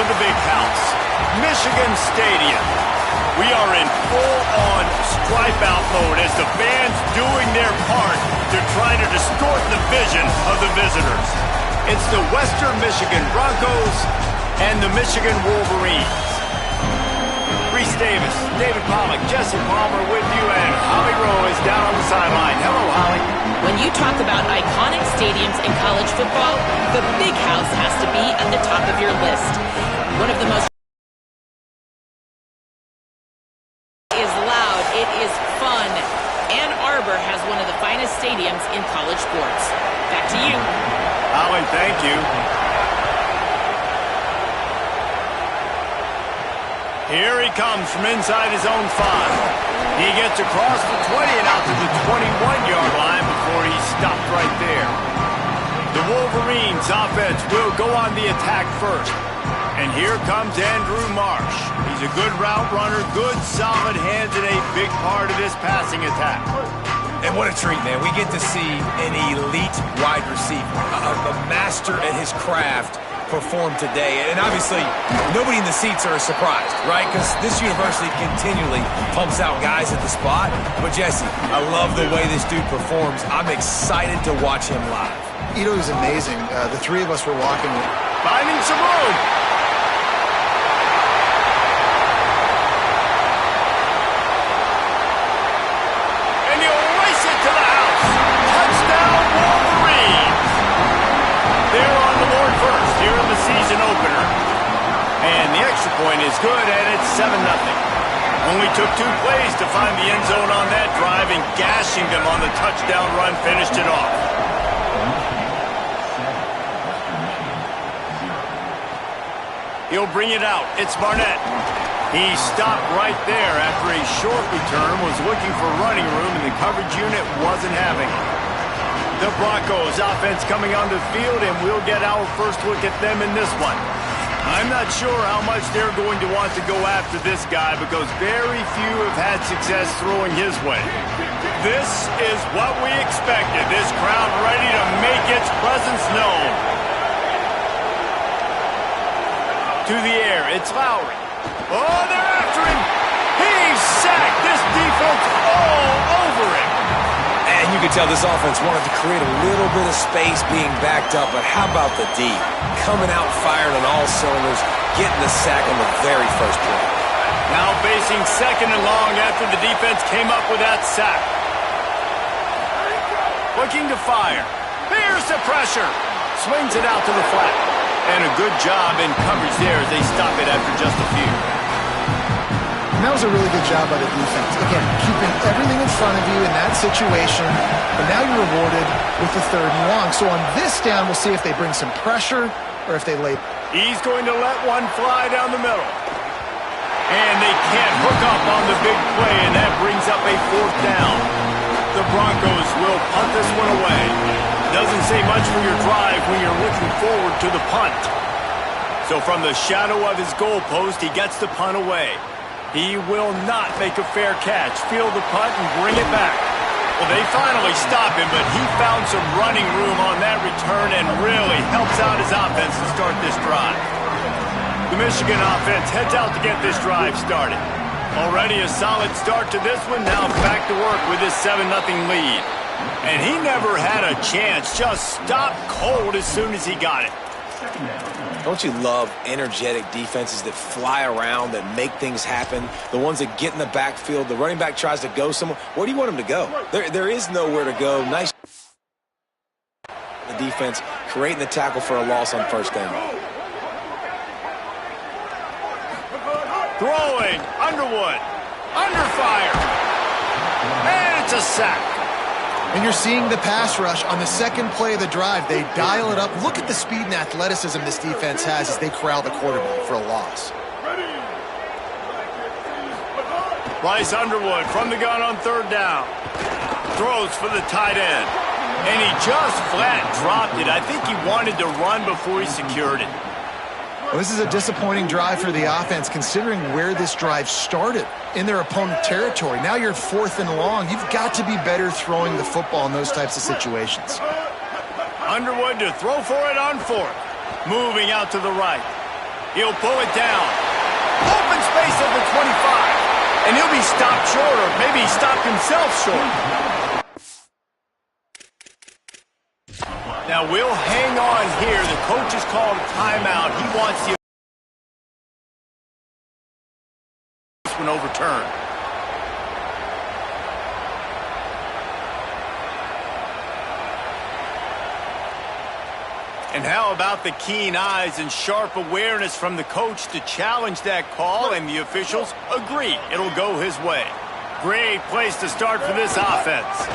to the big house, Michigan Stadium. We are in full-on stripe-out mode as the fans doing their part to try to distort the vision of the visitors. It's the Western Michigan Broncos and the Michigan Wolverines. Reese Davis, David Pollack, Jesse Palmer with you, and Holly Rowe is down on the sideline. Hello, Holly. When you talk about iconic stadiums in college football, the Big House has to be at the top of your list. One of the most is loud, it is fun. Ann Arbor has one of the finest stadiums in college sports. Back to you. Holly, thank you. Here he comes from inside his own 5. He gets across the 20 and out to the 21-yard line before he's stopped right there. The Wolverines offense will go on the attack first. And here comes Andrew Marsh. He's a good route runner, good solid hands, and a big part of this passing attack. And what a treat, man. We get to see an elite wide receiver, a master at his craft, perform today. And obviously, nobody in the seats are surprised, right? Because this university continually pumps out guys at the spot. But Jesse, I love the way this dude performs. I'm excited to watch him live. Ito is amazing. The three of us were walking. Finding some room. And he'll race it to the house. Touchdown, Wolverines. They're on the board first here in the season opener. And the extra point is good, and it's 7-0. Only took 2 plays to find the end zone on that drive, and gashing them on the touchdown run finished it off. He'll bring it out. It's Barnett. He stopped right there after a short return, was looking for running room, and the coverage unit wasn't having it. The Broncos offense coming onto the field, and we'll get our first look at them in this one. I'm not sure how much they're going to want to go after this guy because very few have had success throwing his way. This is what we expected. This crowd ready to make its presence known. To the air, it's Lowry. Oh, they're after him. He's sacked. This defense all over him. And you could tell this offense wanted to create a little bit of space being backed up, but how about the D? Coming out firing on all cylinders, getting the sack on the very first play. Now facing 2nd and long after the defense came up with that sack. Looking to fire. Here's the pressure. Swings it out to the flat. And a good job in coverage there as they stop it after just a few. And that was a really good job by the defense. Again, keeping everything in front of you in that situation, but now you're rewarded with the 3rd and long. So on this down, we'll see if they bring some pressure or if they lay. He's going to let one fly down the middle. And they can't hook up on the big play, and that brings up a 4th down. The Broncos will punt this one away. Doesn't say much for your drive when you're looking forward to the punt. So from the shadow of his goalpost, he gets the punt away. He will not make a fair catch, field the punt, and bring it back. Well, they finally stop him, but he found some running room on that return and really helps out his offense to start this drive. The Michigan offense heads out to get this drive started. Already a solid start to this one, now back to work with his 7-0 lead. And he never had a chance, just stopped cold as soon as he got it. Don't you love energetic defenses that fly around, that make things happen? The ones that get in the backfield, the running back tries to go somewhere. Where do you want him to go? There is nowhere to go. Nice. The defense creating the tackle for a loss on 1st down. Throwing, Underwood, under fire, and it's a sack. And you're seeing the pass rush on the 2nd play of the drive. They dial it up. Look at the speed and athleticism this defense has as they corral the quarterback for a loss. Bryce Underwood from the gun on 3rd down. Throws for the tight end. And he just flat dropped it. I think he wanted to run before he secured it. Well, this is a disappointing drive for the offense considering where this drive started in their opponent territory. Now you're 4th and long. You've got to be better throwing the football in those types of situations. Underwood to throw for it on 4th. Moving out to the right. He'll pull it down. Open space at the 25. And he'll be stopped short, or maybe he stopped himself short. Now we'll hang on here. The coach has called a timeout. He wants the one overturned. And how about the keen eyes and sharp awareness from the coach to challenge that call, and the officials agree it'll go his way. Great place to start for this offense.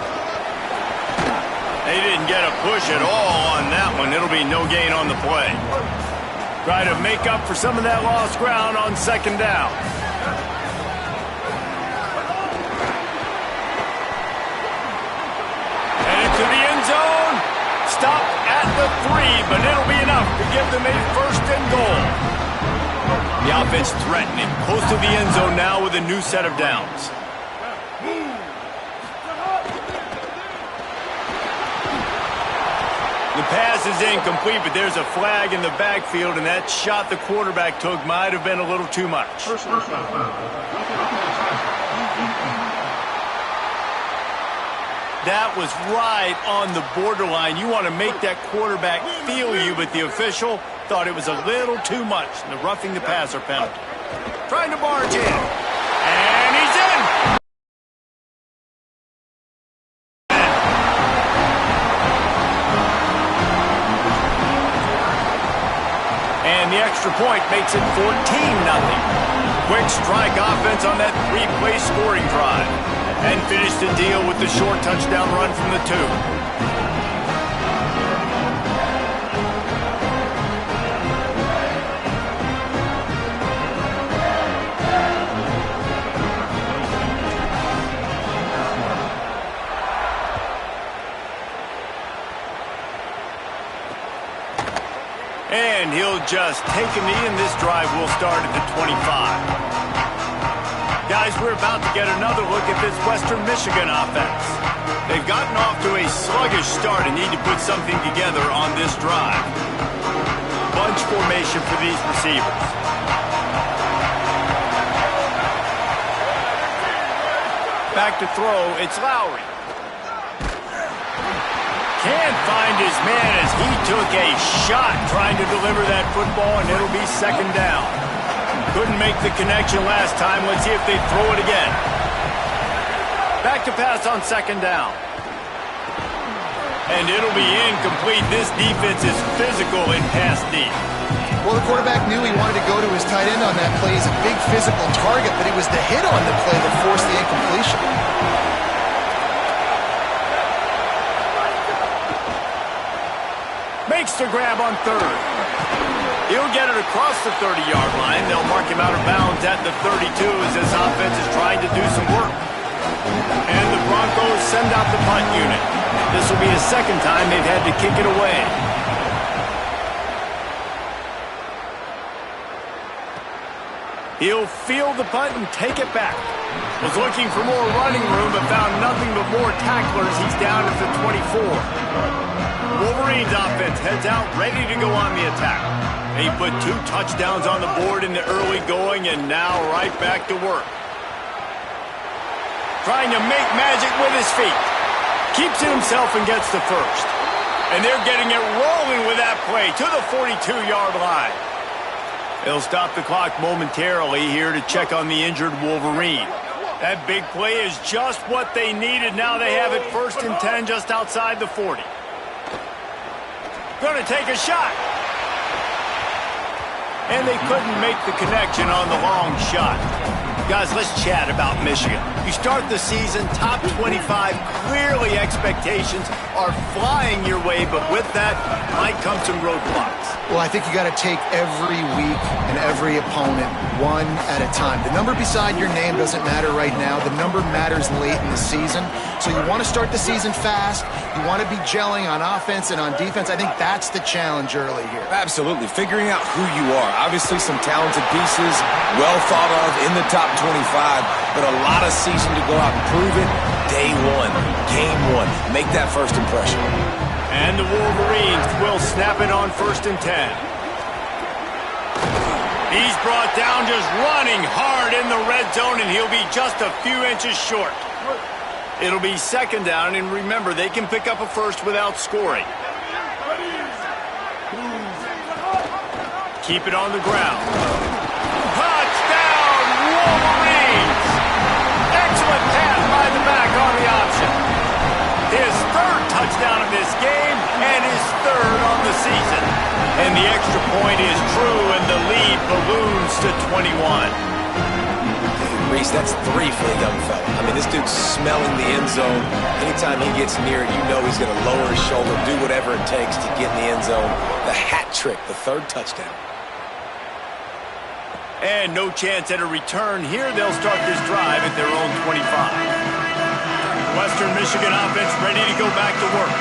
They didn't get a push at all on that one. It'll be no gain on the play. Try to make up for some of that lost ground on second down. And into the end zone. Stopped at the 3, but it'll be enough to give them a first and goal. The offense threatening, close to the end zone now with a new set of downs. The pass is incomplete, but there's a flag in the backfield, and that shot the quarterback took might have been a little too much. That was right on the borderline. You want to make that quarterback feel you, but the official thought it was a little too much. And the roughing the passer penalty. Trying to barge in. And he's in! And the extra point makes it 14-0. Quick strike offense on that 3-play scoring drive. And finish the deal with the short touchdown run from the 2. And he'll just take a knee, and this drive will start at the 25. Guys, we're about to get another look at this Western Michigan offense. They've gotten off to a sluggish start and need to put something together on this drive. Bunch formation for these receivers. Back to throw, it's Lowry. Can't find his man as he took a shot trying to deliver that football, and it'll be second down. Couldn't make the connection last time. Let's see if they throw it again. Back to pass on second down. And it'll be incomplete. This defense is physical in pass deep. Well, the quarterback knew he wanted to go to his tight end on that play. He's a big physical target, but it was the hit on the play that forced the incompletion. Makes the grab on third. He'll get it across the 30-yard line. They'll mark him out of bounds at the 32 as this offense is trying to do some work. And the Broncos send out the punt unit. This will be the second time they've had to kick it away. He'll field the punt and take it back. Was looking for more running room, but found nothing but more tacklers. He's down at the 24. Wolverines offense heads out, ready to go on the attack. They put 2 touchdowns on the board in the early going, and now right back to work. Trying to make magic with his feet. Keeps it himself and gets the first. And they're getting it rolling with that play to the 42-yard line. They'll stop the clock momentarily here to check on the injured Wolverine. That big play is just what they needed. Now they have it 1st and 10 just outside the 40. Going to take a shot. And they couldn't make the connection on the long shot. Guys, let's chat about Michigan. You start the season, top 25. Clearly expectations are flying your way, but with that might come some roadblocks. Well, I think you got to take every week and every opponent one at a time. The number beside your name doesn't matter right now. The number matters late in the season. So you want to start the season fast. You want to be gelling on offense and on defense. I think that's the challenge early here. Absolutely. Figuring out who you are. Obviously some talented pieces, well thought of in the top 25, but a lot of season to go out and prove it. Day one, game one. Make that first impression. And the Wolverines will snap it on 1st and 10. He's brought down just running hard in the red zone, and he'll be just a few inches short. It'll be second down, and remember, they can pick up a first without scoring. Keep it on the ground. Touchdown, Wolverines! Excellent pass by the back on the option. His third touchdown of this game, and his third on the season. And the extra point is true, and the lead balloons to 21. Reese, that's 3 for the young fella. I mean, this dude's smelling the end zone. Anytime he gets near it, you know he's going to lower his shoulder, do whatever it takes to get in the end zone. The hat trick, the 3rd touchdown. And no chance at a return here. They'll start this drive at their own 25. Western Michigan offense ready to go back to work.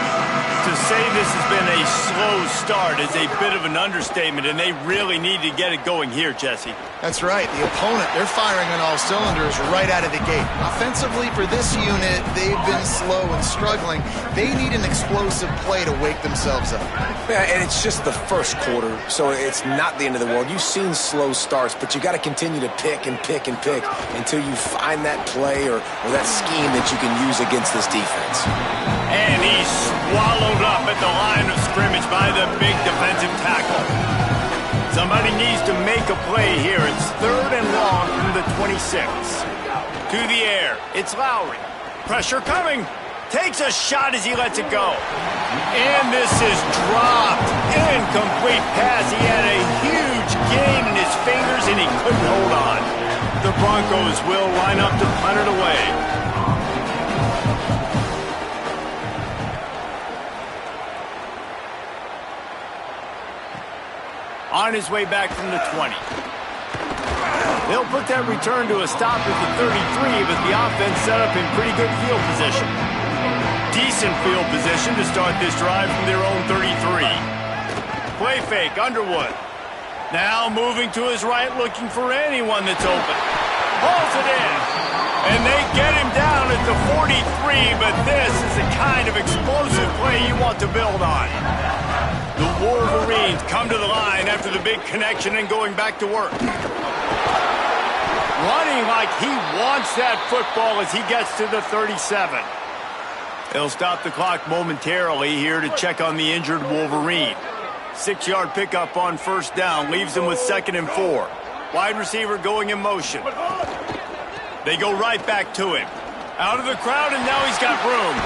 To say this has been a slow start is a bit of an understatement, and they really need to get it going here, Jesse. That's right. The opponent, they're firing on all cylinders right out of the gate. Offensively, for this unit, they've been slow and struggling. They need an explosive play to wake themselves up. Yeah, and it's just the first quarter, so it's not the end of the world. You've seen slow starts, but you got to continue to pick and pick and pick until you find that play or that scheme that you can use against this defense. And he's swallowed up at the line of scrimmage by the big defensive tackle. Somebody needs to make a play here. It's 3rd and long from the 26. To the air. It's Lowry. Pressure coming. Takes a shot as he lets it go. And this is dropped. Incomplete pass. He had a huge gain in his fingers, and he couldn't hold on. The Broncos will line up to punt it away. On his way back from the 20. They'll put that return to a stop at the 33, but the offense set up in pretty good field position. Decent field position to start this drive from their own 33. Play fake, Underwood. Now moving to his right, looking for anyone that's open. Hauls it in. And they get him down at the 43, but this is the kind of explosive play you want to build on. The Wolverines come to the line after the big connection and going back to work. Running like he wants that football as he gets to the 37. They'll stop the clock momentarily here to check on the injured Wolverine. 6-yard pickup on first down leaves them with 2nd and 4. Wide receiver going in motion. They go right back to him. Out of the crowd, and now he's got room.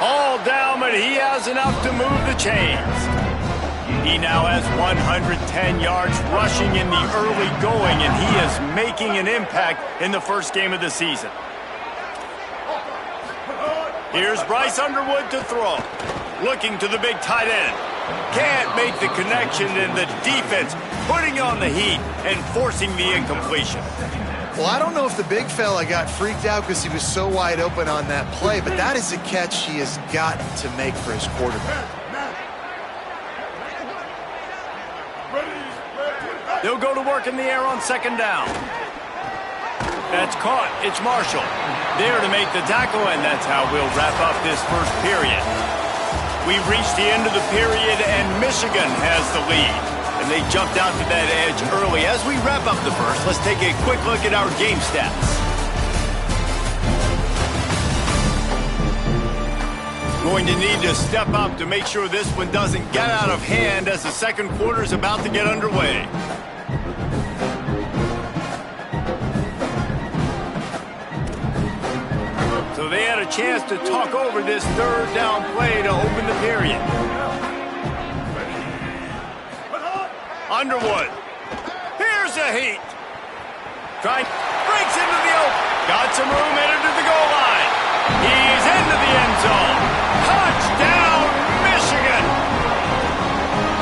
All down, but he has enough to move the chains. He now has 110 yards rushing in the early going, and he is making an impact in the first game of the season. Here's Bryce Underwood to throw. Looking to the big tight end. Can't make the connection, and the defense putting on the heat and forcing the incompletion. Well, I don't know if the big fella got freaked out because he was so wide open on that play, but that is a catch he has got to make for his quarterback. They'll go to work in the air on 2nd down. That's caught. It's Marshall. There to make the tackle, and that's how we'll wrap up this first period. We've reached the end of the period, and Michigan has the lead. And they jumped out to that edge early. As we wrap up the first, let's take a quick look at our game stats. Going to need to step up to make sure this one doesn't get out of hand as the second quarter is about to get underway. So they had a chance to talk over this 3rd down play to open the period. Underwood. Here's a heat. Breaks into the open. Got some room, headed to the goal line. He's into the end zone. Touchdown, Michigan.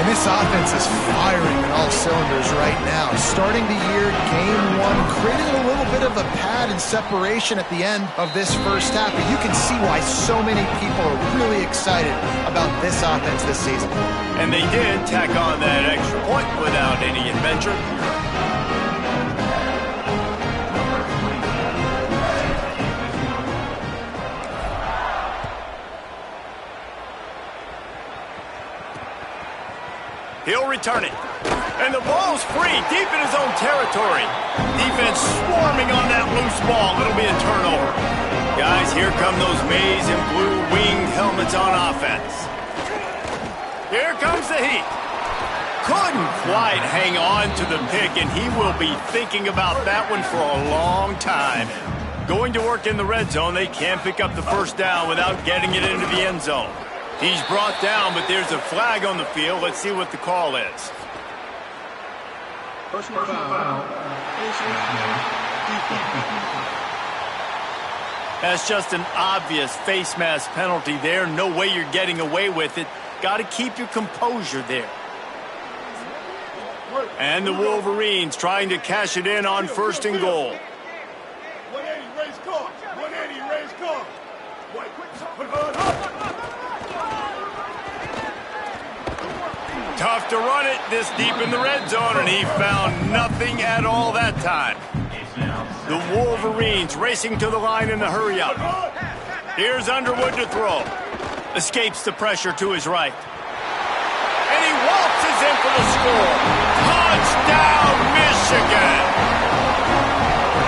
And this offense is firing on all cylinders right now. Starting the year, game 1, creating a little bit of a pad and separation at the end of this first half. But you can see why so many people are really excited about this offense this season. And they did tack on that extra point without any adventure. He'll return it. And the ball's free, deep in his own territory. Defense swarming on that loose ball. It'll be a turnover. Guys, here come those maize and blue winged helmets on offense. Here comes the heat. Couldn't quite hang on to the pick, and he will be thinking about that one for a long time. Going to work in the red zone, they can't pick up the first down without getting it into the end zone. He's brought down, but there's a flag on the field. Let's see what the call is. Personal foul. That's just an obvious face mask penalty there. No way you're getting away with it. Got to keep your composure there. And the Wolverines trying to cash it in on first and goal. 180, raise car. 180, raise car. Tough to run it this deep in the red zone, and he found nothing at all that time. The Wolverines racing to the line in the hurry up. Here's Underwood to throw. Escapes the pressure to his right. And he waltzes in for the score. Touchdown, Michigan!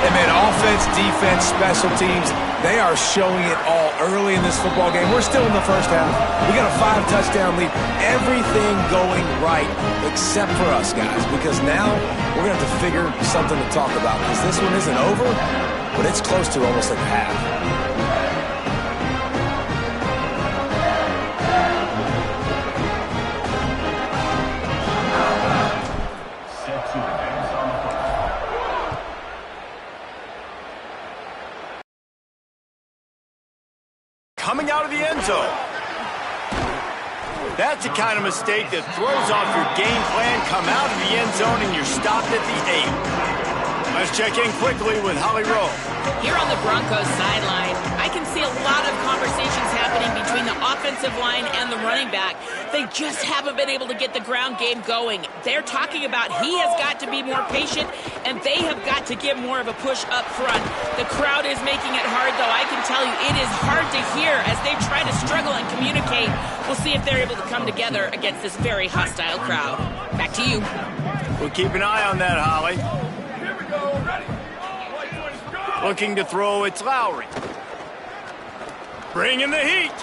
And man, offense, defense, special teams, they are showing it all early in this football game. We're still in the first half. We got a 5-touchdown lead. Everything going right except for us, guys, because now we're going to have to figure something to talk about, because this one isn't over, but it's close to almost like half. Coming out of the end zone. That's the kind of mistake that throws off your game plan. Come out of the end zone and you're stopped at the 8. Let's check in quickly with Holly Rowe. Here on the Broncos sideline, I can see a lot of conversations happening between the offensive line and the running back. They just haven't been able to get the ground game going. They're talking about he has got to be more patient, and they have got to give more of a push up front. The crowd is making it hard, though. I can tell you it is hard to hear as they try to struggle and communicate. We'll see if they're able to come together against this very hostile crowd. Back to you. We'll keep an eye on that, Holly. Looking to throw, it's Lowry. Bringing the heat.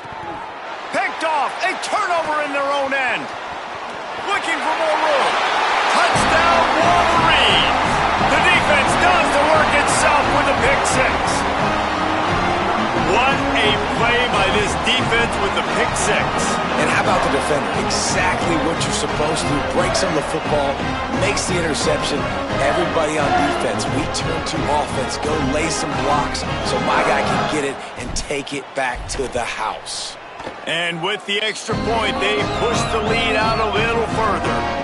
Picked off, a turnover in their own end. Looking for more room. Touchdown, Wolverines. The defense does the work itself with a pick six. What a play by this defense with the pick six. And how about the defender? Exactly what you're supposed to. Breaks on the football, makes the interception. Everybody on defense, we turn to offense. Go lay some blocks so my guy can get it and take it back to the house. And with the extra point, they push the lead out a little further.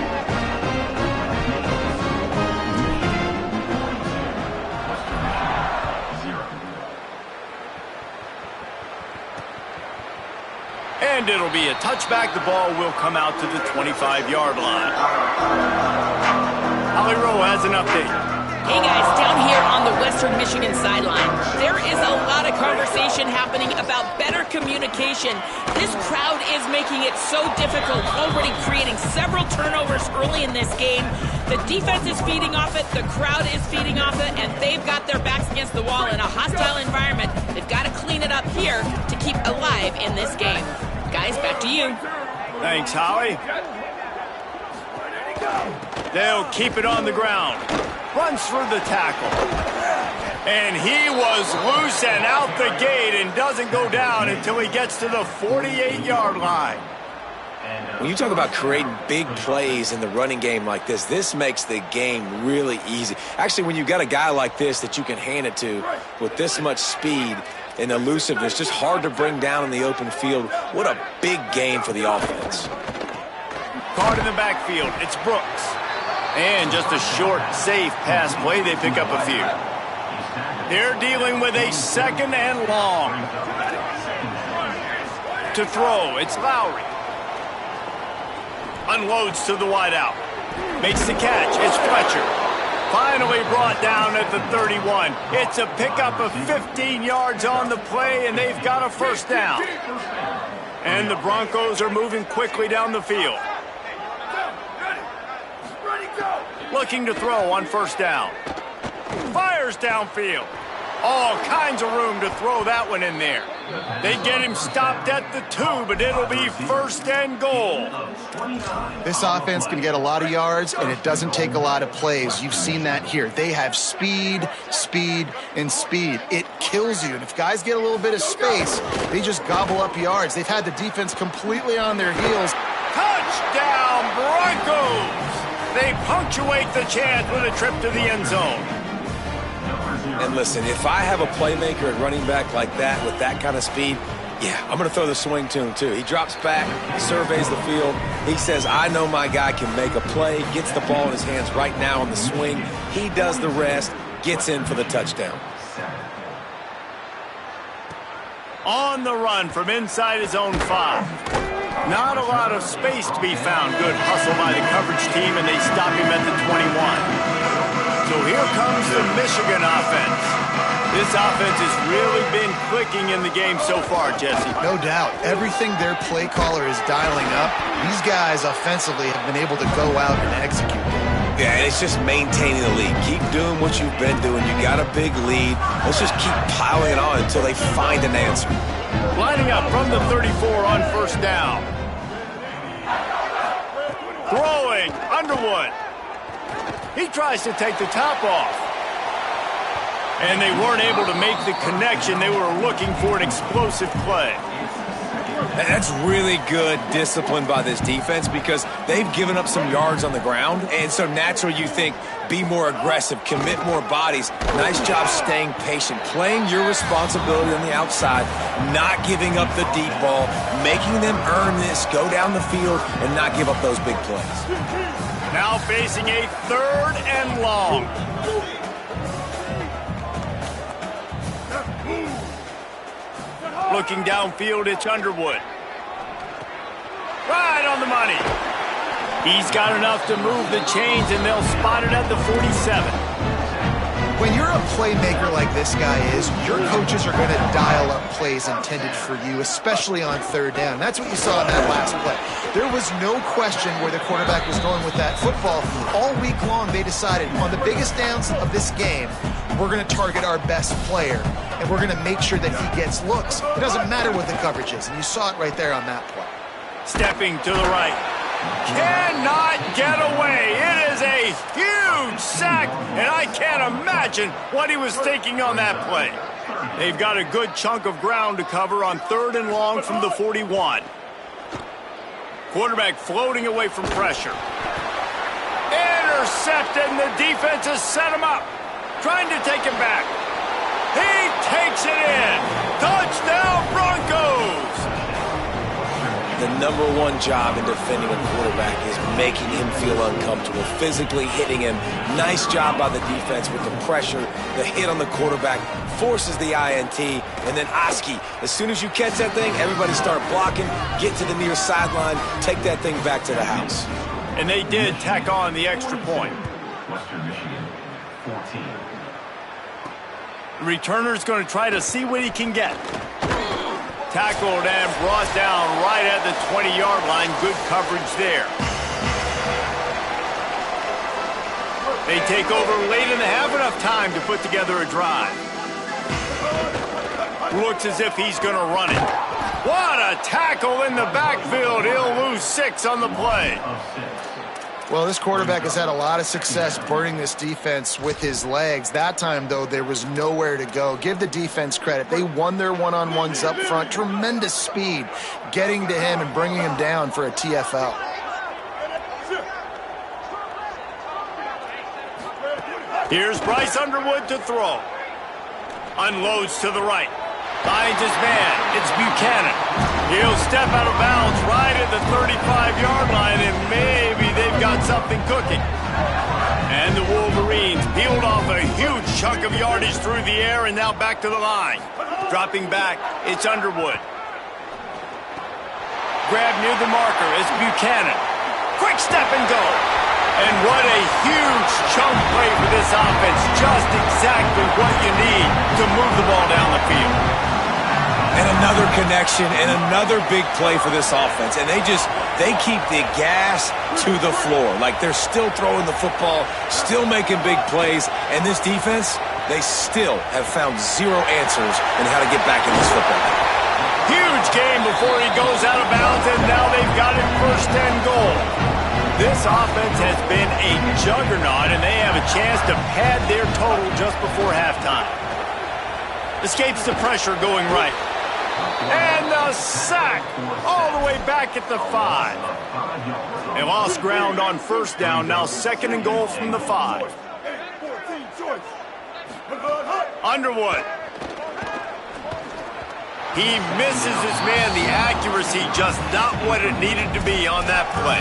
And it'll be a touchback. The ball will come out to the 25-yard line. Holly Rowe has an update. Hey guys, down here on the Western Michigan sideline, there is a lot of conversation happening about better communication. This crowd is making it so difficult, already creating several turnovers early in this game. The defense is feeding off it, the crowd is feeding off it, and they've got their backs against the wall in a hostile environment. They've got to clean it up here to keep alive in this game. Guys, back to you. Thanks, Holly. They'll keep it on the ground. Runs through the tackle. And he was loose and out the gate and doesn't go down until he gets to the 48-yard line. When you talk about creating big plays in the running game like this, this makes the game really easy. Actually, when you've got a guy like this that you can hand it to with this much speed and elusiveness, just hard to bring down in the open field. What a big game for the offense. Caught in the backfield, it's Brooks. And just a short, safe pass play, they pick up a few. They're dealing with a second and long. To throw, it's Lowry. Unloads to the wideout. Makes the catch, it's Fletcher. Finally brought down at the 31. It's a pickup of 15 yards on the play, and they've got a first down. And the Broncos are moving quickly down the field. looking to throw on first down. Fires downfield. All kinds of room to throw that one in there. They get him stopped at the 2, but it'll be first and goal. This offense can get a lot of yards, and it doesn't take a lot of plays. You've seen that here. They have speed, speed, and speed. It kills you. And if guys get a little bit of space, they just gobble up yards. They've had the defense completely on their heels. Touchdown, Broncos! They punctuate the chance with a trip to the end zone. And listen, if I have a playmaker at running back like that with that kind of speed, yeah, I'm going to throw the swing to him too. He drops back, surveys the field. He says, I know my guy can make a play, gets the ball in his hands right now on the swing. He does the rest, gets in for the touchdown. On the run from inside his own 5. Not a lot of space to be found. Good hustle by the coverage team, and they stop him at the 21. So here comes the Michigan offense. This offense has really been clicking in the game so far, Jesse. No doubt. Everything their play caller is dialing up, these guys offensively have been able to go out and execute. Yeah, and it's just maintaining the lead. Keep doing what you've been doing. You got a big lead. Let's just keep piling it on until they find an answer. Lining up from the 34 on first down. Throwing, Underwood. He tries to take the top off. And they weren't able to make the connection. They were looking for an explosive play. That's really good discipline by this defense because they've given up some yards on the ground. And so naturally you think, be more aggressive, commit more bodies. Nice job staying patient, playing your responsibility on the outside, not giving up the deep ball, making them earn this, go down the field, and not give up those big plays. Now facing a 3rd and long. Looking downfield, it's Underwood. Right on the money. He's got enough to move the chains, and they'll spot it at the 47. When you're a playmaker like this guy is, your coaches are going to dial up plays intended for you, especially on 3rd down. That's what you saw in that last play. There was no question where the quarterback was going with that football. All week long, they decided on the biggest downs of this game, we're going to target our best player, and we're going to make sure that he gets looks. It doesn't matter what the coverage is, and you saw it right there on that play. Stepping to the right. Cannot get away. It is a huge sack, and I can't imagine what he was thinking on that play. They've got a good chunk of ground to cover on 3rd and long from the 41. Quarterback floating away from pressure. Intercepted, and the defense has set him up. Trying to take him back. He takes it in. Touchdown, Broncos! The #1 job in defending a quarterback is making him feel uncomfortable, physically hitting him. Nice job by the defense with the pressure. The hit on the quarterback forces the INT. And then Oski, as soon as you catch that thing, everybody start blocking, get to the near sideline, take that thing back to the house. And they did tack on the extra point. The returner's going to try to see what he can get. Tackled and brought down right at the 20-yard line. Good coverage there. They take over late and have enough time to put together a drive. Looks as if he's going to run it. What a tackle in the backfield. He'll lose 6 on the play. Well, this quarterback has had a lot of success burning this defense with his legs. That time, though, there was nowhere to go. Give the defense credit. They won their one-on-ones up front. Tremendous speed getting to him and bringing him down for a TFL. Here's Bryce Underwood to throw. Unloads to the right. Finds his man. It's Buchanan. He'll step out of bounds right at the 35-yard line, and maybe they've got something cooking. And the Wolverines peeled off a huge chunk of yardage through the air and now back to the line. Dropping back, it's Underwood. Grab near the marker is Buchanan. Quick step and go. And what a huge chunk play for this offense. Just exactly what you need to move the ball down the field. And another connection and another big play for this offense. And they keep the gas to the floor. Like they're still throwing the football, still making big plays. And this defense, they still have found zero answers in how to get back in this football game. Huge game before he goes out of bounds, and now they've got it first and goal. This offense has been a juggernaut, and they have a chance to pad their total just before halftime. Escapes the pressure going right. And the sack all the way back at the 5. They lost ground on first down, now second and goal from the 5. Underwood. He misses his man. The accuracy just not what it needed to be on that play.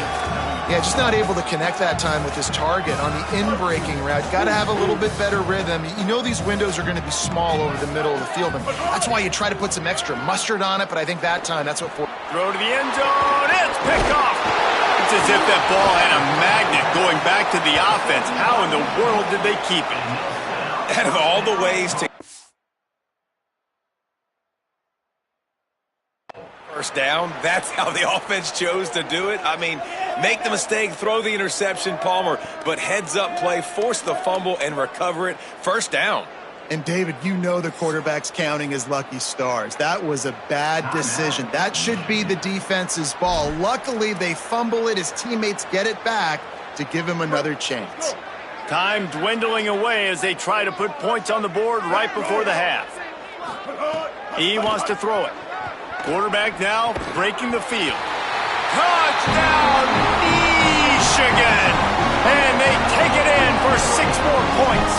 Yeah, just not able to connect that time with his target on the in-breaking route. Got to have a little bit better rhythm. You know these windows are going to be small over the middle of the field, and that's why you try to put some extra mustard on it, but I think that time that's what... Throw to the end zone. It's picked off. It's as if that ball had a magnet going back to the offense. How in the world did they keep it? Out of all the ways to... First down, that's how the offense chose to do it. I mean, make the mistake, throw the interception, Palmer, but heads-up play, force the fumble, and recover it. First down. And, David, you know the quarterback's counting his lucky stars. That was a bad decision. That should be the defense's ball. Luckily, they fumble it. His teammates get it back to give him another chance. Time dwindling away as they try to put points on the board right before the half. He wants to throw it. Quarterback now breaking the field. Touchdown, Michigan! And they take it in for 6 more points.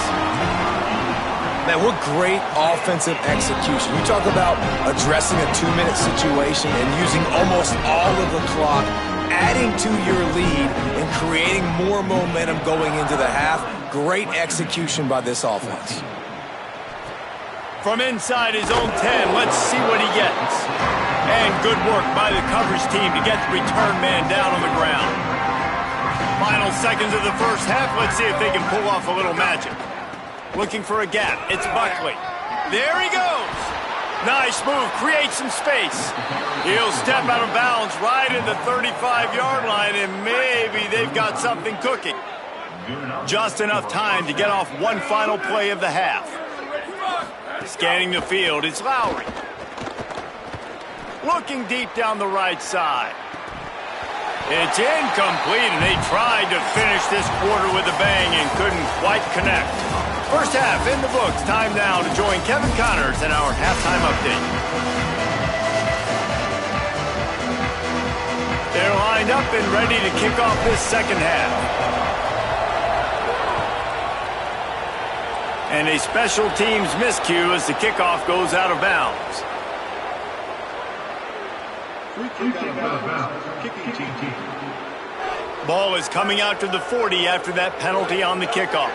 Man, what great offensive execution. You talk about addressing a 2-minute situation and using almost all of the clock, adding to your lead and creating more momentum going into the half. Great execution by this offense. From inside his own 10, let's see what he gets. And good work by the coverage team to get the return man down on the ground. Final seconds of the first half, let's see if they can pull off a little magic. Looking for a gap, it's Buckley. There he goes. Nice move, creates some space. He'll step out of bounds right at the 35-yard line, and maybe they've got something cooking. Just enough time to get off one final play of the half. Scanning the field, it's Lowry. Looking deep down the right side. It's incomplete, and they tried to finish this quarter with a bang and couldn't quite connect. First half in the books. Time now to join Kevin Connors in our halftime update. They're lined up and ready to kick off this second half. And a special teams miscue as the kickoff goes out of bounds. Ball is coming out to the 40 after that penalty on the kickoff.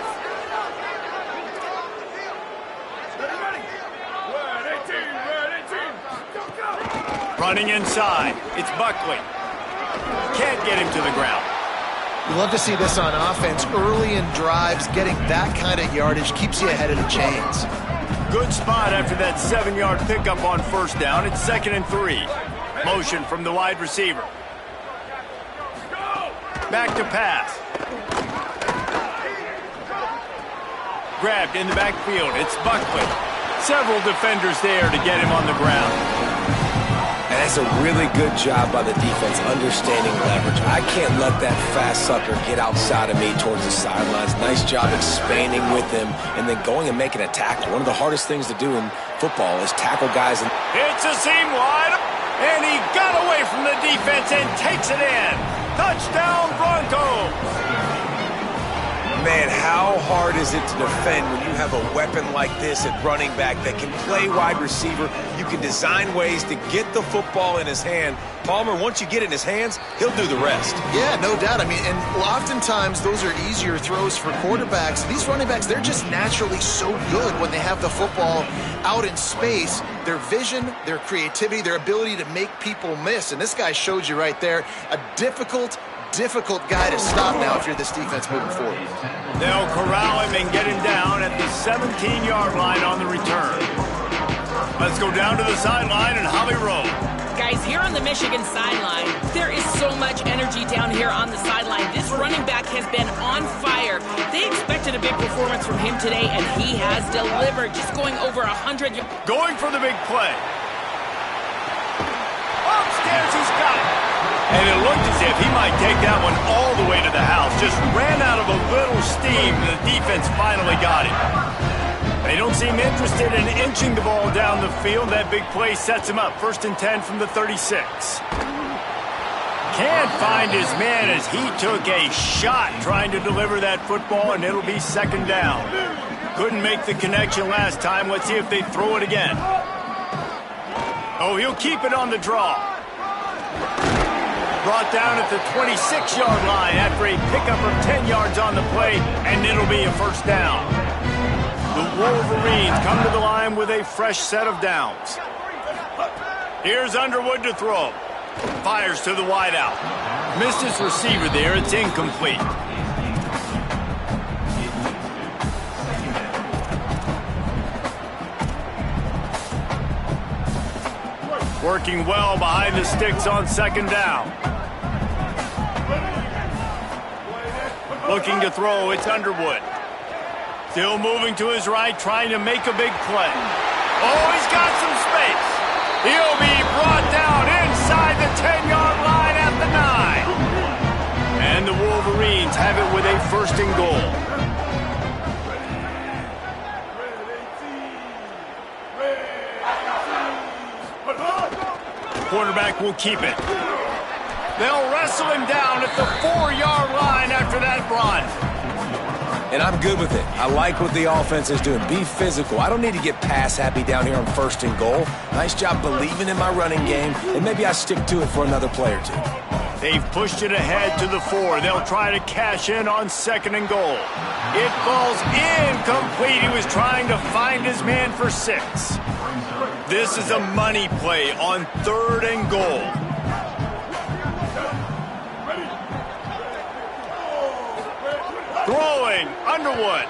Running inside, it's Buckley. Can't get him to the ground. You love to see this on offense. Early in drives, getting that kind of yardage keeps you ahead of the chains. Good spot after that 7-yard pickup on first down. It's 2nd and 3. Motion from the wide receiver. Back to pass. Grabbed in the backfield. It's Buckley. Several defenders there to get him on the ground. And that's a really good job by the defense, understanding leverage. I can't let that fast sucker get outside of me towards the sidelines. Nice job expanding with him and then going and making a tackle. One of the hardest things to do in football is tackle guys. It's a seam wide, and he got away from the defense and takes it in. Touchdown, Broncos! Man, how hard is it to defend when you have a weapon like this at running back that can play wide receiver? You can design ways to get the football in his hand. Palmer, once you get it in his hands, he'll do the rest. Yeah, no doubt. I mean, and oftentimes those are easier throws for quarterbacks. These running backs, they're just naturally so good when they have the football out in space. Their vision, their creativity, their ability to make people miss. And this guy showed you right there a difficult guy to stop now if you're this defense moving forward. They'll corral him and get him down at the 17-yard line on the return. Let's go down to the sideline and Holly Rowe. Guys, here on the Michigan sideline, there is so much energy down here on the sideline. This running back has been on fire. They expected a big performance from him today, and he has delivered, just going over 100 yards. Going for the big play. Upstairs, he's got it. And it looked as if he might take that one all the way to the house. Just ran out of a little steam, and the defense finally got him. They don't seem interested in inching the ball down the field. That big play sets him up. 1st and 10 from the 36. Can't find his man as he took a shot trying to deliver that football, and it'll be 2nd down. Couldn't make the connection last time. Let's see if they throw it again. Oh, he'll keep it on the draw. Brought down at the 26-yard line after a pickup of 10 yards on the play, and it'll be a 1st down. The Wolverines come to the line with a fresh set of downs. Here's Underwood to throw. Fires to the wideout. Missed his receiver there. It's incomplete. Working well behind the sticks on 2nd down. Looking to throw. It's Underwood. Still moving to his right, trying to make a big play. Oh, he's got some space. He'll be brought down inside the 10-yard line at the 9. And the Wolverines have it with a 1st and goal. Quarterback will keep it. They'll wrestle him down at the 4-yard line after that run. And I'm good with it. I like what the offense is doing. Be physical. I don't need to get pass happy down here on 1st and goal. Nice job believing in my running game, and maybe I stick to it for another play or 2. They've pushed it ahead to the 4. They'll try to cash in on 2nd and goal. It falls incomplete. He was trying to find his man for 6. This is a money play on 3rd and goal. Throwing, Underwood.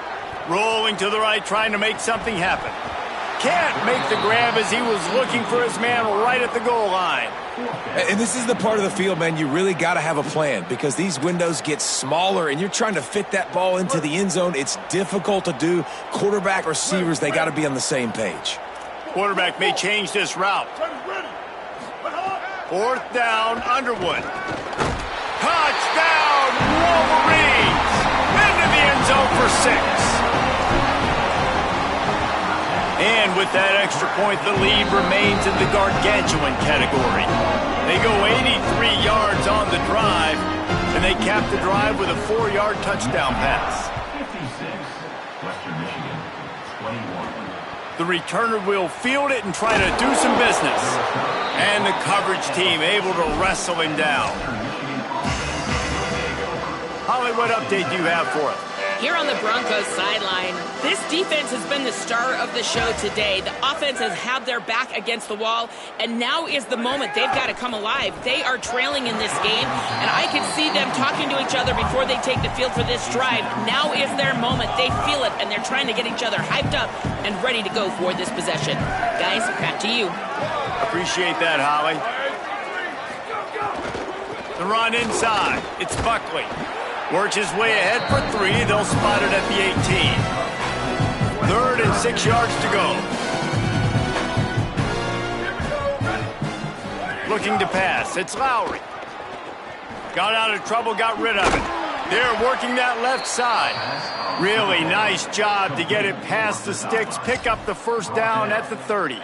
Rolling to the right, trying to make something happen. Can't make the grab as he was looking for his man right at the goal line. And this is the part of the field, man, you really got to have a plan because these windows get smaller and you're trying to fit that ball into the end zone. It's difficult to do. Quarterback, receivers, they got to be on the same page. Quarterback may change this route. 4th down, Underwood. Touchdown, Wolverines! Into the end zone for 6. And with that extra point, the lead remains in the gargantuan category. They go 83 yards on the drive, and they cap the drive with a 4-yard touchdown pass. 56, Western Michigan, 21. The returner will field it and try to do some business. And the coverage team able to wrestle him down. Holly, what update do you have for us? Here on the Broncos sideline, this defense has been the star of the show today. The offense has had their back against the wall, and now is the moment they've got to come alive. They are trailing in this game, and I can see them talking to each other before they take the field for this drive. Now is their moment. They feel it, and they're trying to get each other hyped up and ready to go for this possession. Guys, back to you. Appreciate that, Holly. The run inside. It's Buckley. Works his way ahead for 3. They'll spot it at the 18. 3rd and 6 yards to go. Looking to pass. It's Lowry. Got out of trouble, got rid of it. They're working that left side. Really nice job to get it past the sticks. Pick up the 1st down at the 30.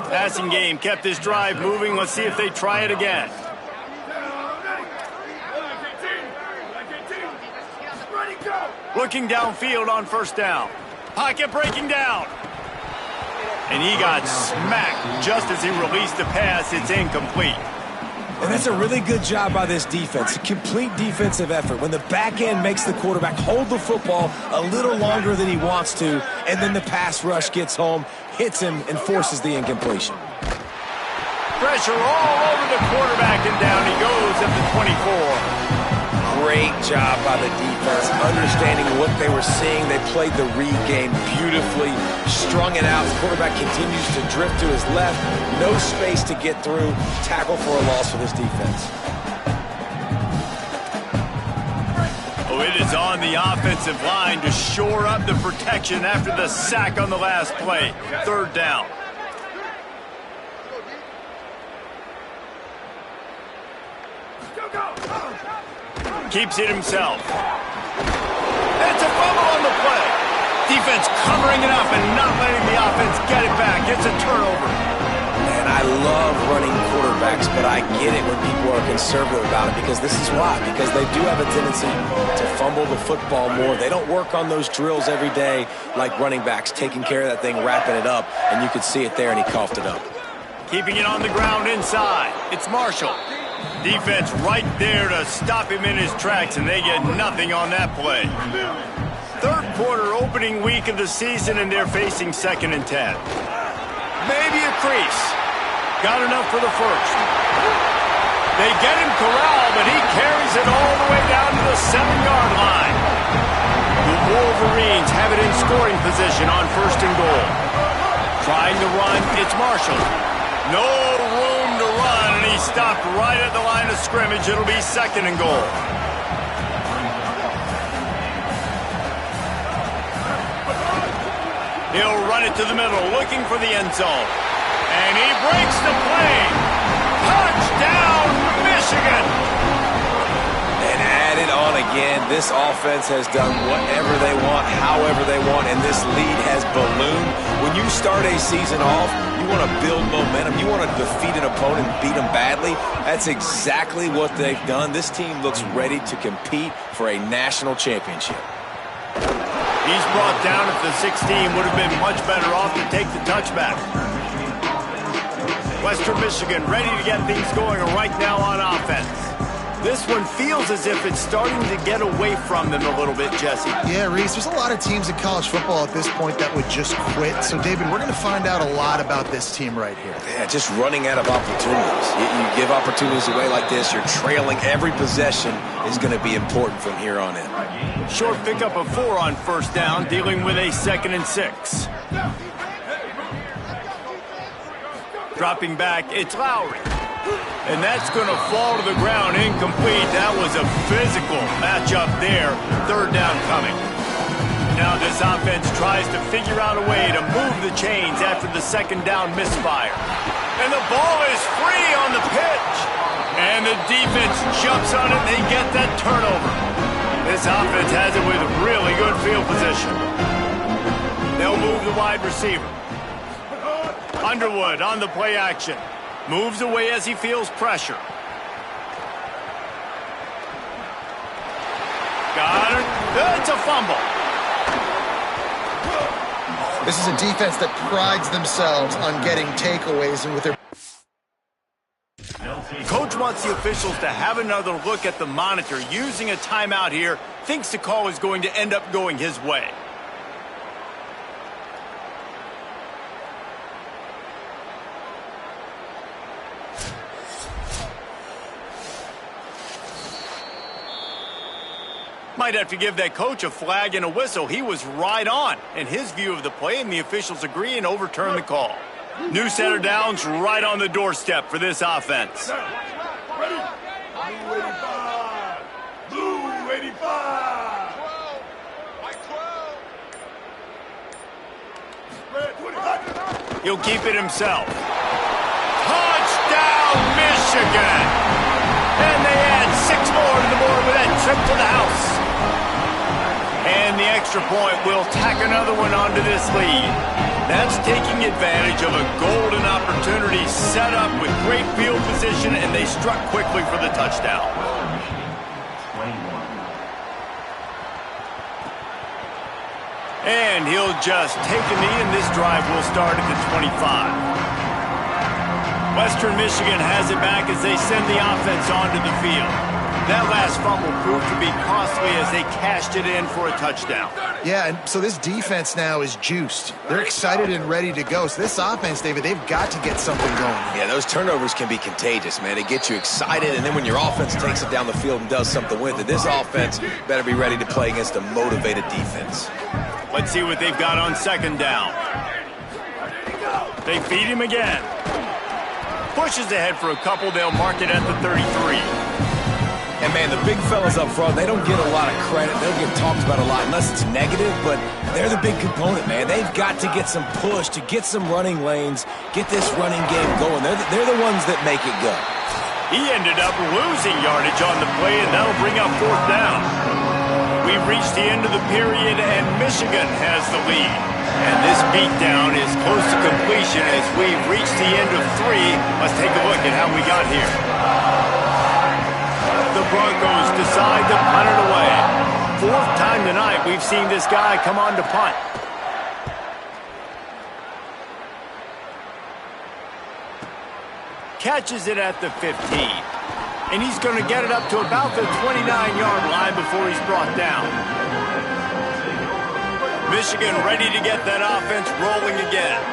Passing game kept this drive moving. Let's see if they try it again. Looking downfield on 1st down. Pocket breaking down. And he got smacked just as he released the pass. It's incomplete. And that's a really good job by this defense. A complete defensive effort. When the back end makes the quarterback hold the football a little longer than he wants to, and then the pass rush gets home, hits him, and forces the incompletion. Pressure all over the quarterback, and down he goes at the 24. great job by the defense, understanding what they were seeing. They played the read game beautifully, strung it out. The quarterback continues to drift to his left. No space to get through. Tackle for a loss for this defense. Oh, it is on the offensive line to shore up the protection after the sack on the last play. Third down. Keeps it himself. It's a fumble on the play. Defense covering it up and not letting the offense get it back. It's a turnover. And I love running quarterbacks, but I get it when people are conservative about it because this is why. Because they do have a tendency to fumble the football more. They don't work on those drills every day like running backs, taking care of that thing, wrapping it up, and you could see it there, and he coughed it up. Keeping it on the ground inside. It's Marshall. Defense right there to stop him in his tracks, and they get nothing on that play. Third quarter, opening week of the season, and they're facing 2nd and 10. Maybe a crease. Got enough for the first. They get him corralled, but he carries it all the way down to the 7-yard line. The Wolverines have it in scoring position on 1st and goal. Trying to run, it's Marshall. No room to run, and he stopped right at the line of scrimmage. It'll be 2nd and goal. He'll run it to the middle, looking for the end zone. And he breaks the play. Touchdown, Michigan! And add it on again. This offense has done whatever they want, however they want, and this lead has ballooned. When you start a season off, you want to build momentum. You want to defeat an opponent and beat them badly. That's exactly what they've done. This team looks ready to compete for a national championship. He's brought down at the 16. Would have been much better off to take the touchback. Western Michigan ready to get things going right now on offense. This one feels as if it's starting to get away from them a little bit, Jesse. Yeah, Reese, there's a lot of teams in college football at this point that would just quit. So, David, we're going to find out a lot about this team right here. Yeah, just running out of opportunities. You give opportunities away like this, you're trailing. Every possession is going to be important from here on in. Short pickup of 4 on 1st down, dealing with a 2nd and 6. Dropping back, it's Lowry. And that's going to fall to the ground incomplete. That was a physical matchup there. 3rd down coming. Now this offense tries to figure out a way to move the chains after the 2nd down misfire. And the ball is free on the pitch. And the defense jumps on it and they get that turnover. This offense has it with really good field position. They'll move the wide receiver. Underwood on the play action. Moves away as he feels pressure. Got it. It's a fumble. This is a defense that prides themselves on getting takeaways, and with their... Coach wants the officials to have another look at the monitor. Using a timeout here, thinks the call is going to end up going his way. Might have to give that coach a flag and a whistle. He was right on in his view of the play, and the officials agree and overturn the call. New set of downs right on the doorstep for this offense. Ready? Blue 85. Blue 85. 12. He'll keep it himself. Touchdown, Michigan! And they add 6 more to the board with that trip to the house. And the extra point will tack another one onto this lead. That's taking advantage of a golden opportunity set up with great field position, and they struck quickly for the touchdown. 21. And he'll just take a knee, and this drive will start at the 25. Western Michigan has it back as they send the offense onto the field. That last fumble proved to be costly as they cashed it in for a touchdown. Yeah, and so this defense now is juiced. They're excited and ready to go. So this offense, David, they've got to get something going. Yeah, those turnovers can be contagious, man. It gets you excited, and then when your offense takes it down the field and does something with it, this offense better be ready to play against a motivated defense. Let's see what they've got on second down. They feed him again. Pushes ahead for a couple. They'll mark it at the 33. And, man, the big fellas up front, they don't get a lot of credit. They don't get talked about a lot unless it's negative, but they're the big component, man. They've got to get some push, to get some running lanes, get this running game going. They're the ones that make it go. He ended up losing yardage on the play, and that'll bring up fourth down. We've reached the end of the period, and Michigan has the lead. And this beatdown is close to completion as we've reached the end of 3. Let's take a look at how we got here. The Broncos decide to punt it away. Fourth time tonight we've seen this guy come on to punt. Catches it at the 15. And he's going to get it up to about the 29-yard line before he's brought down. Michigan ready to get that offense rolling again.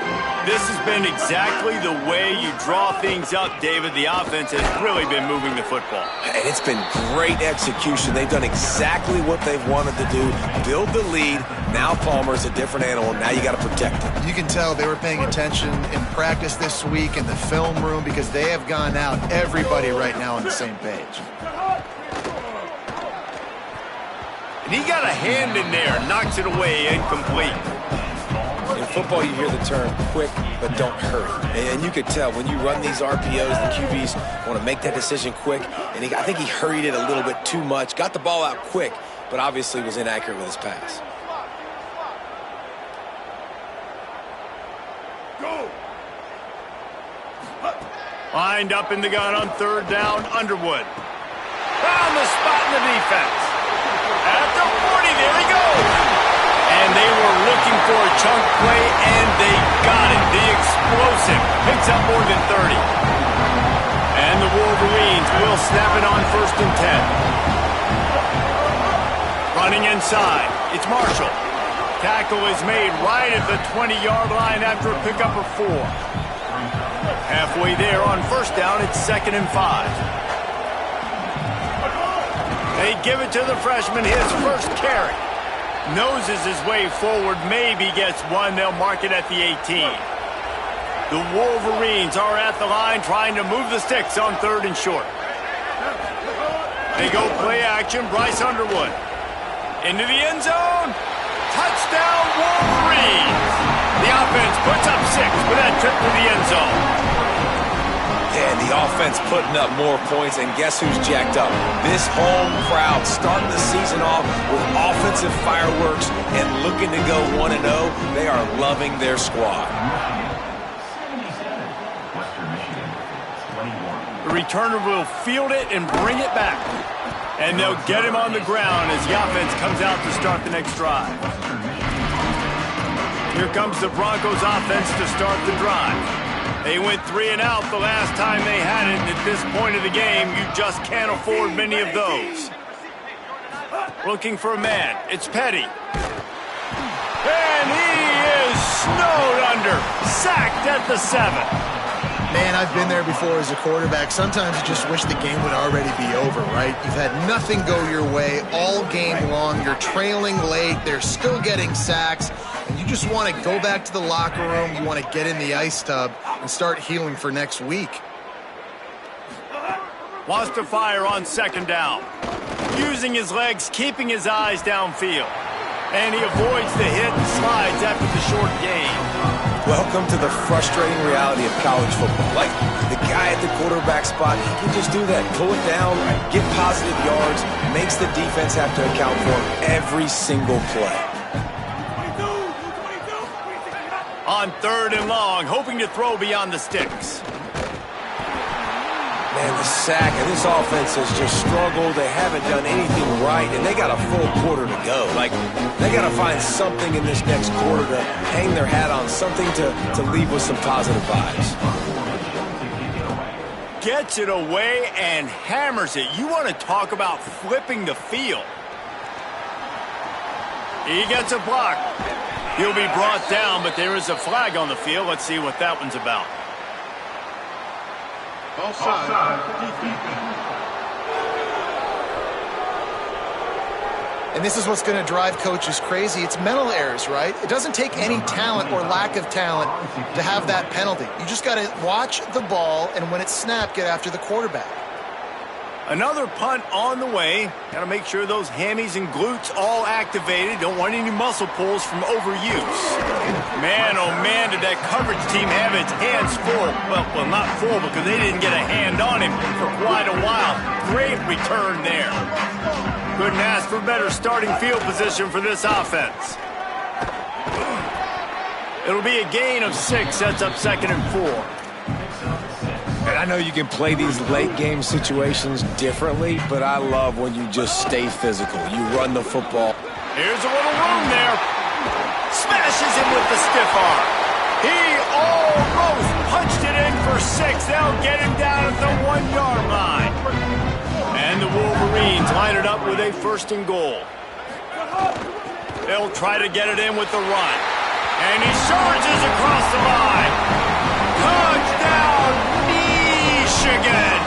This has been exactly the way you draw things up, David. The offense has really been moving the football. And it's been great execution. They've done exactly what they've wanted to do. Build the lead. Now Palmer's a different animal. Now you got to protect him. You can tell they were paying attention in practice this week in the film room because they have gone out, everybody right now on the same page. And he got a hand in there, knocks it away, incomplete. In football, you hear the term quick, but don't hurry. And you could tell when you run these RPOs, the QBs want to make that decision quick. And I think he hurried it a little bit too much, got the ball out quick, but obviously was inaccurate with his pass. Go! Lined up in the gun on third down, Underwood. Found the spot in the defense. At the 40, there he goes. And they were looking for a chunk play, and they got it. The explosive picks up more than 30. And the Wolverines will snap it on 1st and 10. Running inside, it's Marshall. Tackle is made right at the 20-yard line after a pickup of 4. Halfway there on 1st down, it's 2nd and 5. They give it to the freshman, his first carry. Noses his way forward, maybe gets one. They'll mark it at the 18. The Wolverines are at the line trying to move the sticks on 3rd and short. They go play action, Bryce Underwood. Into the end zone. Touchdown, Wolverines. The offense puts up 6 with that trip to the end zone. And the offense putting up more points, and guess who's jacked up? This home crowd starting the season off with offensive fireworks and looking to go 1-0. They are loving their squad. 77, Western Michigan, 21. The returner will field it and bring it back. And they'll get him on the ground as the offense comes out to start the next drive. Here comes the Broncos offense to start the drive. They went 3 and out the last time they had it, and at this point of the game, you just can't afford many of those. Looking for a man. It's Petty. And he is snowed under. Sacked at the 7. Man, I've been there before as a quarterback. Sometimes you just wish the game would already be over, right? You've had nothing go your way all game long. You're trailing late. They're still getting sacks. And you just want to go back to the locker room. You want to get in the ice tub and start healing for next week. Wants to fire on 2nd down. Using his legs, keeping his eyes downfield. And he avoids the hit and slides after the short gain. Welcome to the frustrating reality of college football. Like, the guy at the quarterback spot, he can just do that. Pull it down, get positive yards, makes the defense have to account for him every single play. On 3rd and long, hoping to throw beyond the sticks. Man, the sack, and this offense has just struggled. They haven't done anything right, and they got a full quarter to go. Like, they got to find something in this next quarter to hang their hat on, something to leave with some positive vibes. gets it away and hammers it. You want to talk about flipping the field. He gets a block. He'll be brought down, but there is a flag on the field. Let's see what that one's about. And this is what's going to drive coaches crazy. It's mental errors, right? It doesn't take any talent or lack of talent to have that penalty. You just got to watch the ball, and when it's snapped, get after the quarterback. Another punt on the way. Got to make sure those hammies and glutes all activated. Don't want any muscle pulls from overuse. Man, oh man, did that coverage team have its hands full. Well, not full because they didn't get a hand on him for quite a while. Great return there. Couldn't ask for better starting field position for this offense. It'll be a gain of 6, sets up 2nd and 4. And I know you can play these late-game situations differently, but I love when you just stay physical. You run the football. Here's a little room there. Smashes him with the stiff arm. He almost punched it in for 6. They'll get him down at the 1-yard line. And the Wolverines line it up with a 1st and goal. They'll try to get it in with the run. And he charges across the line. Touchdown, Michigan!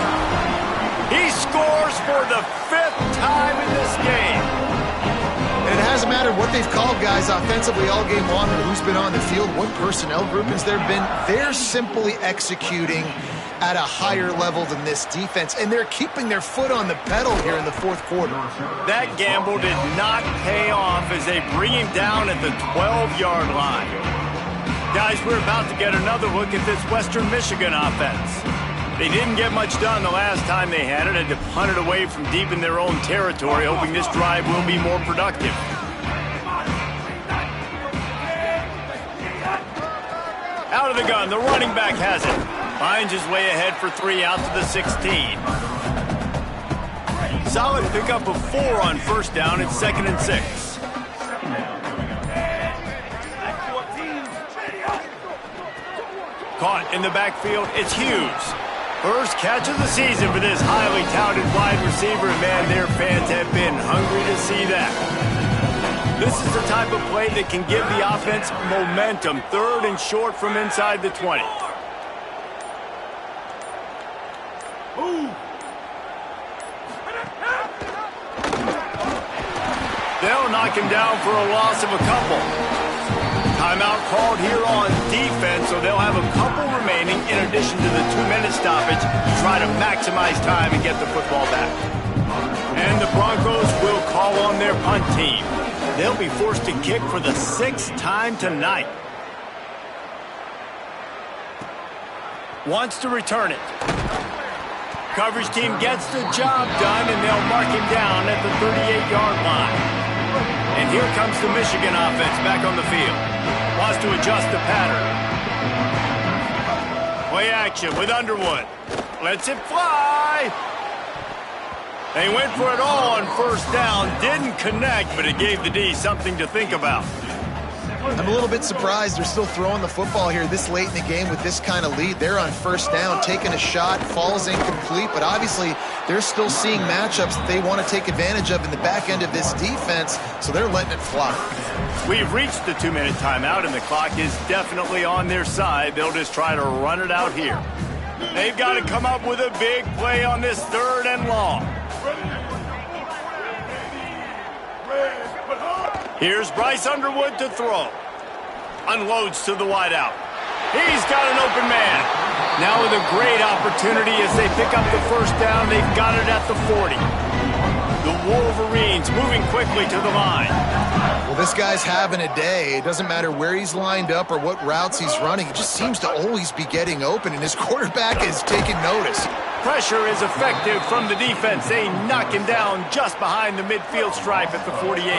He scores for the 5th time in this game. And it hasn't mattered what they've called guys offensively all game long or who's been on the field, what personnel groupings there have been. They're simply executing at a higher level than this defense, and they're keeping their foot on the pedal here in the 4th quarter. That gamble did not pay off as they bring him down at the 12-yard line. Guys, we're about to get another look at this Western Michigan offense. They didn't get much done the last time they had to punt it away from deep in their own territory, hoping this drive will be more productive. Out of the gun, the running back has it. Finds his way ahead for 3 out to the 16. Solid pickup of 4 on 1st down. It's 2nd and 6. Caught in the backfield, it's Hughes. First catch of the season for this highly touted wide receiver. And man, their fans have been hungry to see that. This is the type of play that can give the offense momentum. 3rd and short from inside the 20. They'll knock him down for a loss of a couple. Timeout called here on defense, so they'll have a couple remaining in addition to the 2-minute stoppage to try to maximize time and get the football back. And the Broncos will call on their punt team. They'll be forced to kick for the 6th time tonight. Wants to return it. Coverage team gets the job done, and they'll mark him down at the 38-yard line. And here comes the Michigan offense back on the field. Wants to adjust the pattern. Play action with Underwood. Lets it fly. They went for it all on 1st down. Didn't connect, but it gave the D something to think about. I'm a little bit surprised they're still throwing the football here this late in the game with this kind of lead. They're on 1st down, taking a shot, falls incomplete, but obviously they're still seeing matchups that they want to take advantage of in the back end of this defense, so they're letting it fly. We've reached the 2-minute timeout, and the clock is definitely on their side. They'll just try to run it out here. They've got to come up with a big play on this 3rd and long. Here's Bryce Underwood to throw. Unloads to the wideout. He's got an open man. Now with a great opportunity as they pick up the 1st down. They've got it at the 40. The Wolverines moving quickly to the line. Well, this guy's having a day. It doesn't matter where he's lined up or what routes he's running. He just seems to always be getting open, and his quarterback is taking notice. Pressure is effective from the defense. They knock him down just behind the midfield stripe at the 48.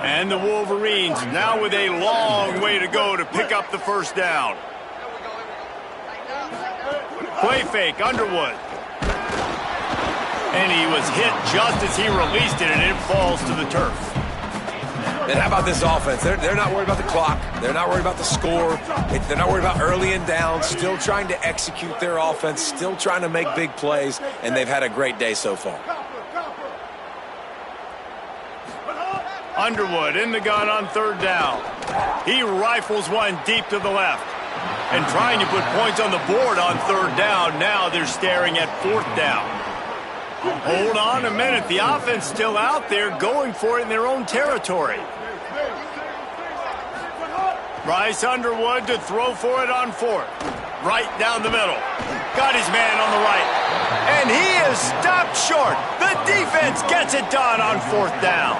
And the Wolverines now with a long way to go to pick up the 1st down. Play fake, Underwood. And he was hit just as he released it, and it falls to the turf. And how about this offense? They're not worried about the clock. They're not worried about the score. They're not worried about early and down. Still trying to execute their offense. Still trying to make big plays. And they've had a great day so far. Underwood in the gun on third down. He rifles one deep to the left. And trying to put points on the board on third down. Now they're staring at fourth down. Hold on a minute. The offense still out there going for it in their own territory. Bryce Underwood to throw for it on fourth. Right down the middle. Got his man on the right. And he is stopped short. The defense gets it done on fourth down.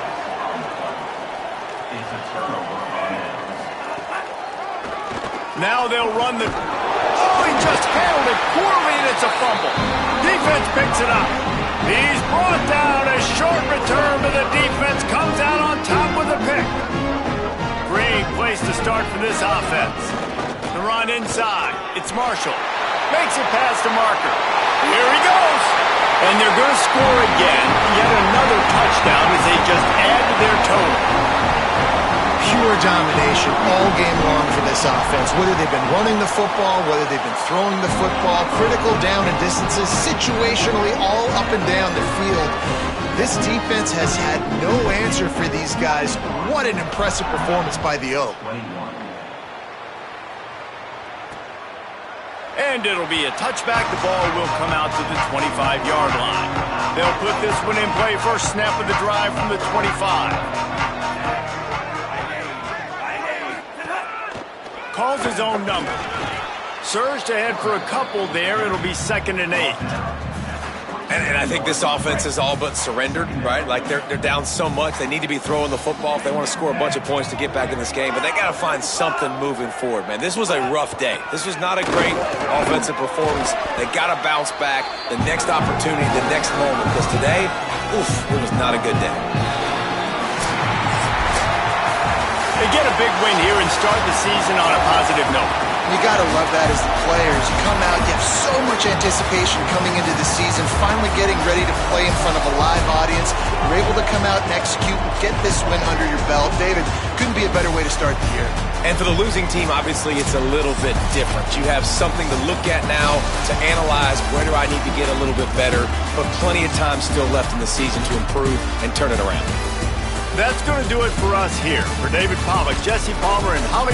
It's a turnover on downs. Now they'll run the... Oh, he just handled it poorly, and it's a fumble. Defense picks it up. He's brought down. A short return, but the defense comes out on top with a pick. Great place to start for this offense. The run inside. It's Marshall. Makes it past the marker. Here he goes. And they're going to score again. Yet another touchdown as they just add to their total. Pure domination all game long for this offense. Whether they've been running the football, whether they've been throwing the football, critical down and distances, situationally all up and down the field. This defense has had no answer for these guys. What an impressive performance by the Oak. 21. And it'll be a touchback. The ball will come out to the 25-yard line. They'll put this one in play. First snap of the drive from the 25. Calls his own number. Surged ahead for a couple there. It'll be 2nd and 8. And I think this offense is all but surrendered, right? Like they're down so much. They need to be throwing the football if they want to score a bunch of points to get back in this game. But they got to find something moving forward, man. This was a rough day. This was not a great offensive performance. They got to bounce back. The next opportunity, the next moment. Because today, it was not a good day. They get a big win here and start the season on a positive note. You got to love that as the players. You come out, you have so much anticipation coming into the season, finally getting ready to play in front of a live audience. You're able to come out and execute and get this win under your belt. David, couldn't be a better way to start the year. And for the losing team, obviously, it's a little bit different. You have something to look at now to analyze where do I need to get a little bit better, but plenty of time still left in the season to improve and turn it around. That's going to do it for us here. For David Pollack, Jesse Palmer, and Holly